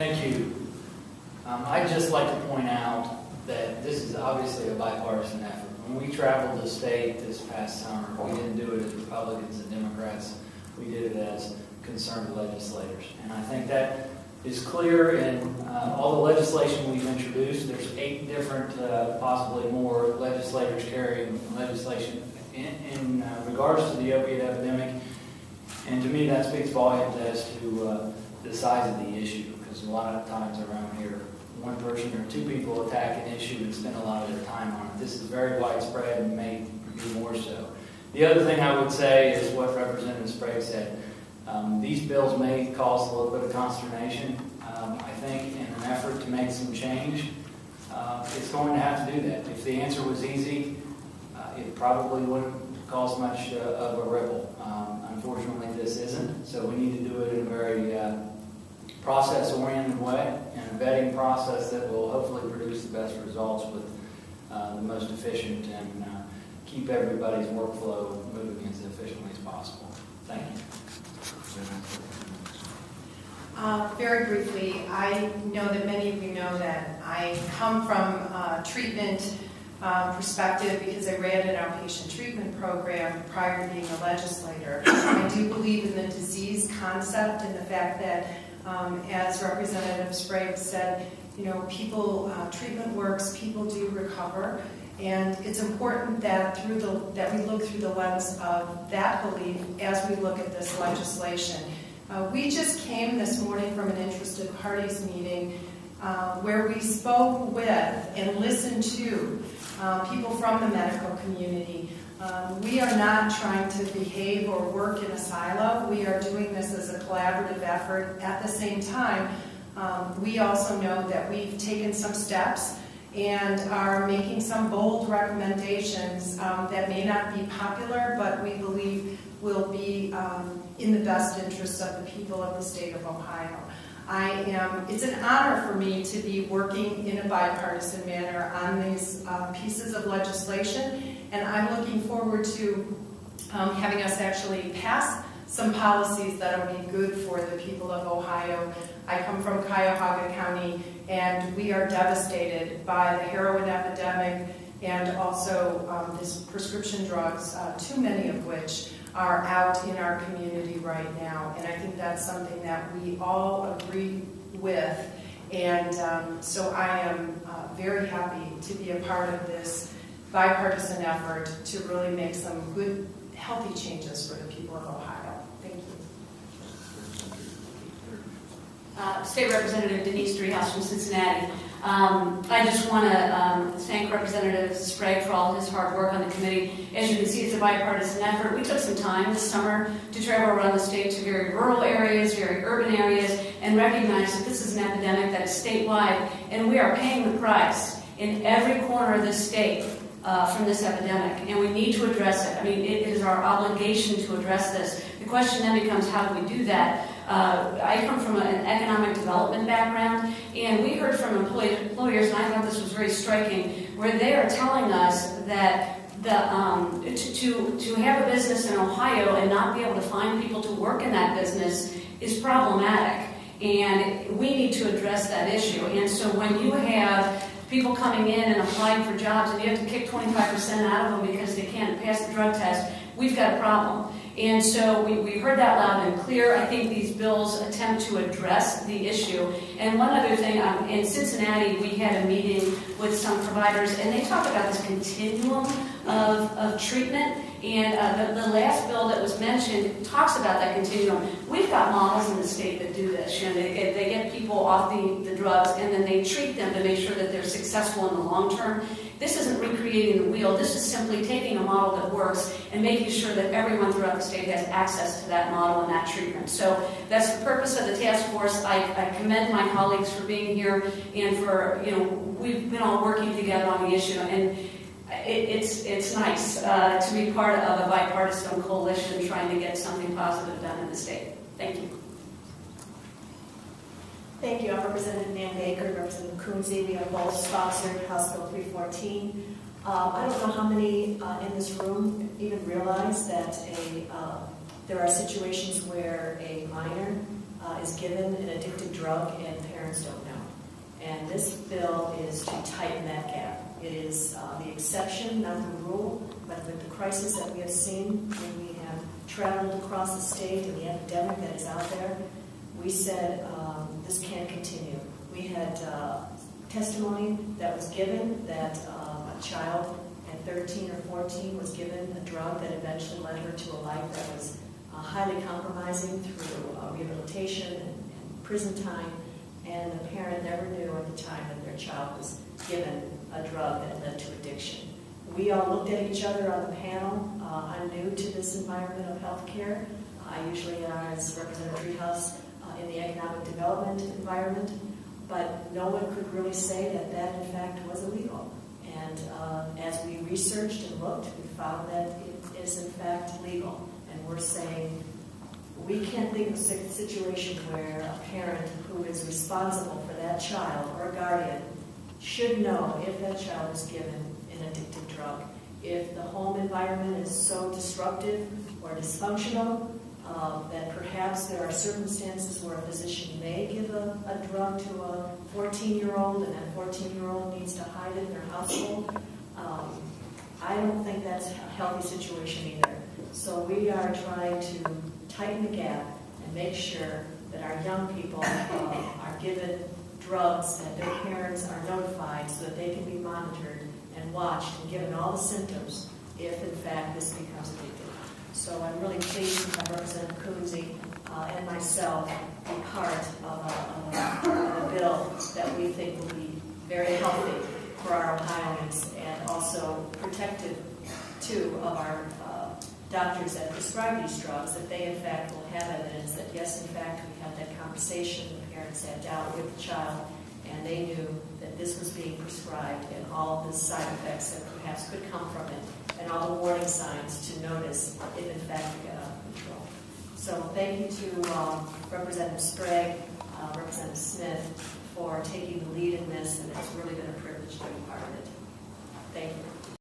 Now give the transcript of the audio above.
Thank you. I'd just like to point out that this is obviously a bipartisan effort. When we traveled the state this past summer, we didn't do it as Republicans and Democrats. We did it as concerned legislators. And I think that is clear in all the legislation we've introduced. There's 8 different, possibly more, legislators carrying legislation in regards to the opiate epidemic. And to me, that speaks volumes as to the size of the issue. Because a lot of times around here, one person or 2 people attack an issue and spend a lot of their time on it. This is very widespread and may be more so. The other thing I would say is what Representative Sprague said. These bills may cause a little bit of consternation. I think in an effort to make some change, it's going to have to do that. If the answer was easy, it probably wouldn't cause much of a ripple. Unfortunately, this isn't, so we need to do it in a very process-oriented way and a vetting process that will hopefully produce the best results with the most efficient and keep everybody's workflow moving as efficiently as possible. Thank you. Very briefly, I know that many of you know that I come from a treatment perspective because I ran an outpatient treatment program prior to being a legislator. I do believe in the disease concept and the fact that, as Representative Sprague said, you know, treatment works, people do recover, and it's important that we look through the lens of that belief as we look at this legislation. We just came this morning from an interested parties meeting where we spoke with and listened to people from the medical community. We are not trying to behave or work in a silo. We are doing this as a collaborative effort. At the same time, we also know that we've taken some steps and are making some bold recommendations that may not be popular, but we believe will be in the best interests of the people of the state of Ohio. It's an honor for me to be working in a bipartisan manner on these pieces of legislation, and I'm looking forward to having us actually pass some policies that will be good for the people of Ohio. I come from Cuyahoga County, and we are devastated by the heroin epidemic and also this prescription drugs, too many of which are out in our community right now. And I think that's something that we all agree with. And so I am very happy to be a part of this bipartisan effort to really make some good, healthy changes for the people of Ohio. Thank you. State Representative Denise Driehaus from Cincinnati. I just want to thank Representative Sprague for all his hard work on the committee. As you can see, it's a bipartisan effort. We took some time this summer to travel around the state to very rural areas, very urban areas, and recognize that this is an epidemic that is statewide, and we are paying the price in every corner of this state from this epidemic, and we need to address it. I mean, it is our obligation to address this. The question then becomes, how do we do that? I come from an economic development background, and we heard from employers, and I thought this was very striking, where they are telling us that to have a business in Ohio and not be able to find people to work in that business is problematic, and we need to address that issue. And so when you have people coming in and applying for jobs and you have to kick 25% out of them because they can't pass the drug test, we've got a problem. And so we heard that loud and clear. I think these bills attempt to address the issue. And one other thing, in Cincinnati, we had a meeting with some providers, and they talk about this continuum of treatment. And the last bill that was mentioned talks about that continuum. We've got models in the state that do this. You know, they get people off the drugs, and then they treat them to make sure that they're successful in the long term. This isn't recreating the wheel. This is simply taking a model that works and making sure that everyone throughout the state has access to that model and that treatment. So that's the purpose of the task force. I commend my colleagues for being here and for, you know, we've been all working together on the issue, and it's nice to be part of a bipartisan coalition trying to get something positive done in the state. Thank you. Thank you. I'm Representative Nan Baker and Representative Kunze. We have both sponsored House Bill 314. I don't know how many in this room even realize that there are situations where a minor is given an addictive drug and parents don't know. And this bill is to tighten that gap. It is the exception, not the rule, but with the crisis that we have seen when we have traveled across the state and the epidemic that is out there, we said this can't continue. We had testimony that was given that a child at 13 or 14 was given a drug that eventually led her to a life that was highly compromising through rehabilitation and prison time, and the parent never knew at the time that their child was given a drug that led to addiction. We all looked at each other on the panel. I'm new to this environment of healthcare. I usually am, as Representative Driehaus, in the economic development environment, but no one could really say that that in fact was illegal. And as we researched and looked, we found that it is in fact legal. And we're saying we can't think of a situation where a parent who is responsible for that child or a guardian should know if that child is given an addictive drug. If the home environment is so disruptive or dysfunctional that perhaps there are circumstances where a physician may give a drug to a 14-year-old and that 14-year-old needs to hide it in their household, I don't think that's a healthy situation either. So we are trying to tighten the gap and make sure that our young people are given drugs, that their parents are notified so that they can be monitored and watched and given all the symptoms if in fact this becomes addictive. So I'm really pleased to have Representative Kunze and myself be part of a bill that we think will be very healthy for our Ohioans and also protective too of our doctors that prescribe these drugs, that they in fact will have evidence that yes, in fact, we had that conversation, the parents sat down with the child, and they knew that this was being prescribed and all the side effects that perhaps could come from it, and all the warning signs to notice if in fact we get out of control. So thank you to Representative Sprague, Representative Smith for taking the lead in this, and it's really been a privilege to be part of it. Thank you.